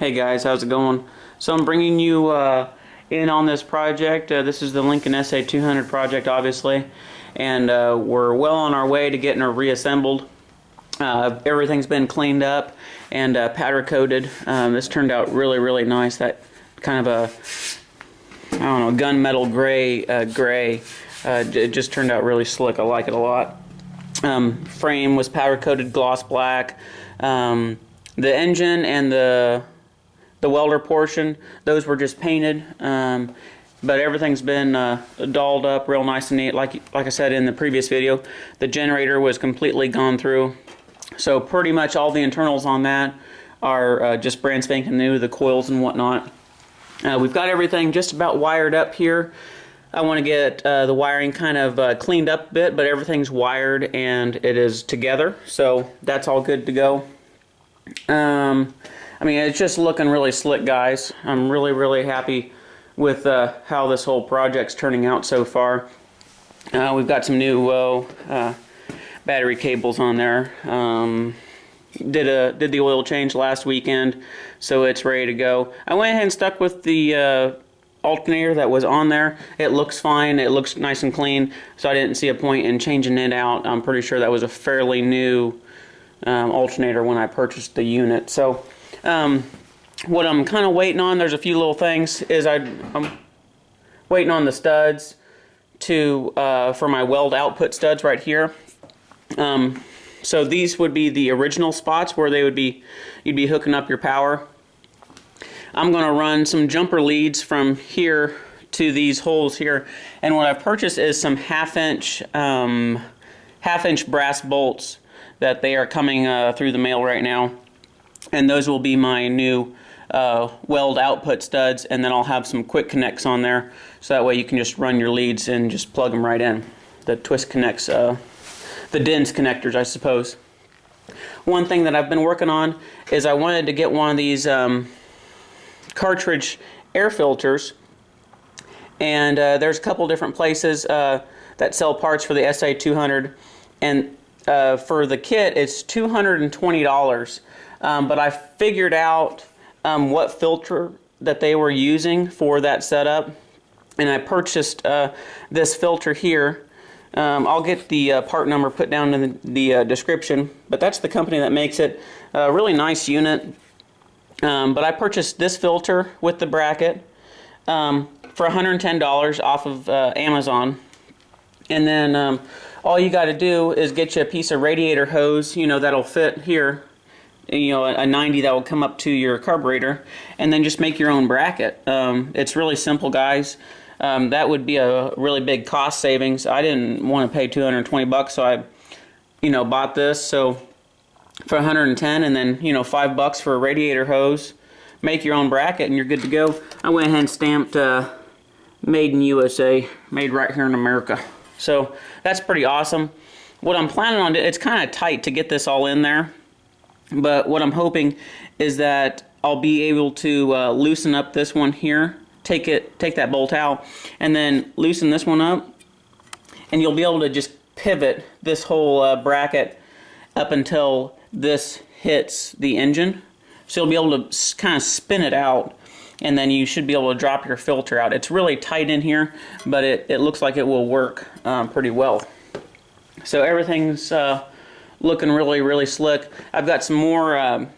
Hey guys, how's it going? So I'm bringing you in on this project. This is the Lincoln SA200 project, obviously, and we're well on our way to getting her reassembled. Everything's been cleaned up and powder coated. This turned out really nice. That kind of I don't know, gunmetal gray. It just turned out really slick. I like it a lot. Frame was powder coated gloss black. The engine and the welder portion, those were just painted, but everything's been dolled up real nice and neat. Like I said in the previous video, the generator was completely gone through, so pretty much all the internals on that are just brand spanking new, the coils and whatnot. We've got everything just about wired up here. I want to get the wiring kind of cleaned up a bit, but everything's wired and it is together, so that's all good to go. I mean, it's just looking really slick, guys. I'm really happy with how this whole project's turning out so far. We've got some new battery cables on there. Did the oil change last weekend, so it's ready to go. I went ahead and stuck with the alternator that was on there. It looks fine. It looks nice and clean, so I didn't see a point in changing it out. I'm pretty sure that was a fairly new alternator when I purchased the unit. So what I'm kind of waiting on, there's a few little things, is I'm waiting on the studs to for my weld output studs right here. So these would be the original spots where you'd be hooking up your power. I'm going to run some jumper leads from here to these holes here, and what I've purchased is some half-inch brass bolts that they are coming through the mail right now, and those will be my new weld output studs, and then I'll have some quick connects on there, so that way you can just run your leads and just plug them right in. The twist connects, the DINS connectors, I suppose. One thing that I've been working on is I wanted to get one of these cartridge air filters, and there's a couple different places that sell parts for the SA200, and for the kit it's $220, but I figured out what filter that they were using for that setup, and I purchased this filter here. I'll get the part number put down in the description, but that's the company that makes it. A really nice unit. But I purchased this filter with the bracket for $110 off of Amazon, and then all you got to do is get you a piece of radiator hose, that'll fit here, a 90 that will come up to your carburetor, and then just make your own bracket. It's really simple, guys. That would be a really big cost savings. I didn't want to pay 220 bucks, so I bought this. So for 110, and then $5 for a radiator hose, make your own bracket and you're good to go. I went ahead and stamped made in USA, made right here in America. So that's pretty awesome. What I'm planning on, it's kind of tight to get this all in there, but what I'm hoping is that I'll be able to loosen up this one here, take that bolt out, and then loosen this one up, and you'll be able to just pivot this whole bracket up until this hits the engine. So you'll be able to kind of spin it out, and then you should be able to drop your filter out. It's really tight in here, but it looks like it will work pretty well. So everything's looking really slick. I've got some more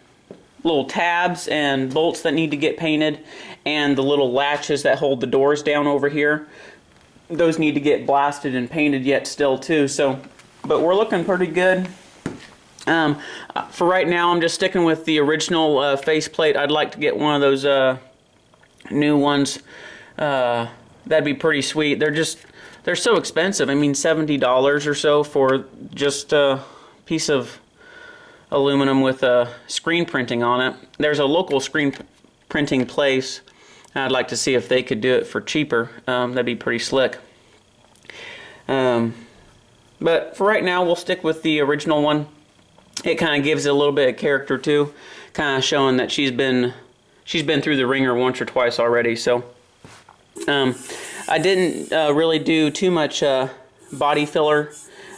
little tabs and bolts that need to get painted, and the little latches that hold the doors down over here, those need to get blasted and painted yet still too. So, but we're looking pretty good. For right now, I'm just sticking with the original faceplate. I'd like to get one of those new ones. That'd be pretty sweet. They're so expensive. I mean, $70 or so for just a piece of aluminum with screen printing on it. There's a local screen printing place. I'd like to see if they could do it for cheaper. That'd be pretty slick. But for right now, we'll stick with the original one. It kind of gives it a little bit of character too, kind of showing that she's been through the ringer once or twice already. So I didn't really do too much body filler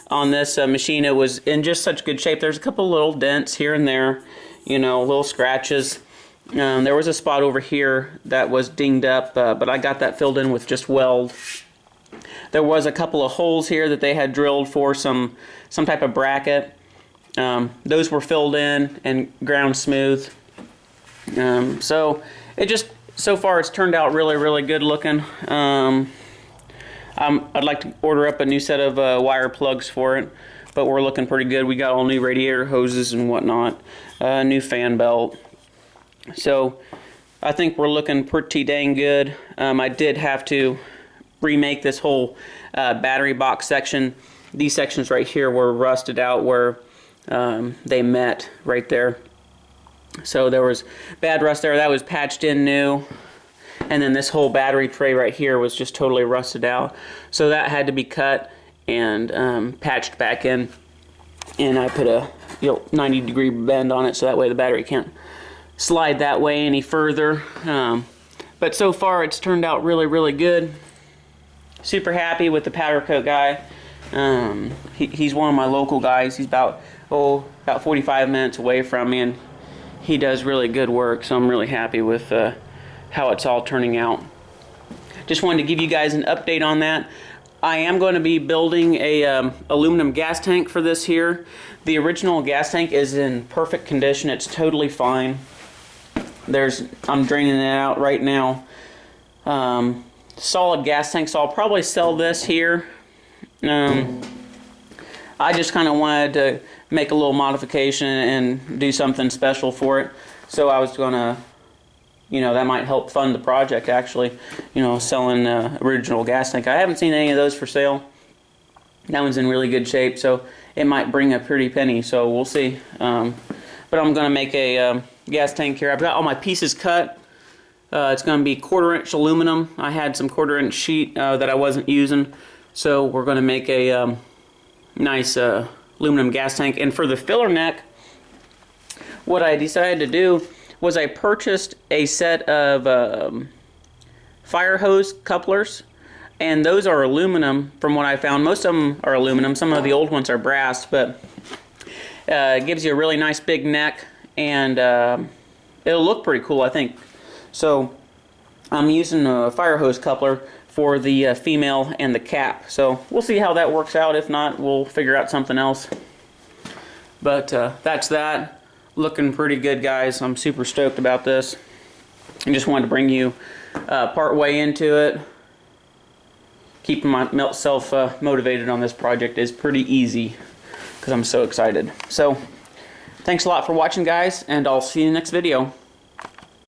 on this machine. It was in just such good shape. There's a couple little dents here and there, little scratches. There was a spot over here that was dinged up, but I got that filled in with just weld. There was a couple of holes here that they had drilled for some type of bracket. Those were filled in and ground smooth. So so far it's turned out really good looking. I'd like to order up a new set of wire plugs for it, but we're looking pretty good. We got all new radiator hoses and whatnot, new fan belt. So I think we're looking pretty dang good. I did have to remake this whole battery box section. These sections right here were rusted out where they met right there. So there was bad rust there. That was patched in new. And then this whole battery tray right here was just totally rusted out. So that had to be cut and patched back in. And I put a 90-degree bend on it so that way the battery can't slide that way any further. But so far it's turned out really good. Super happy with the powder coat guy. He's one of my local guys. He's about 45 minutes away from me, and he does really good work, so I'm really happy with how it's all turning out. Just wanted to give you guys an update on that. I am going to be building a aluminum gas tank for this here. The original gas tank is in perfect condition. It's totally fine. I'm draining it out right now. Solid gas tank, so I'll probably sell this here. I just kind of wanted to make a little modification and do something special for it. So I was gonna, that might help fund the project actually, selling original gas tank. I haven't seen any of those for sale. That one's in really good shape, so it might bring a pretty penny, so we'll see. But I'm gonna make a gas tank here. I've got all my pieces cut. It's going to be 1/4-inch aluminum. I had some 1/4-inch sheet that I wasn't using, so we're going to make a nice aluminum gas tank. And for the filler neck, what I decided to do was I purchased a set of fire hose couplers, and those are aluminum from what I found. Most of them are aluminum. Some of the old ones are brass, but it gives you a really nice big neck, and it'll look pretty cool, I think. So I'm using a fire hose coupler for the female and the cap. So we'll see how that works out. If not, we'll figure out something else. But that's that. Looking pretty good, guys. I'm super stoked about this. I just wanted to bring you part way into it. Keeping myself motivated on this project is pretty easy because I'm so excited. So thanks a lot for watching, guys, and I'll see you in the next video.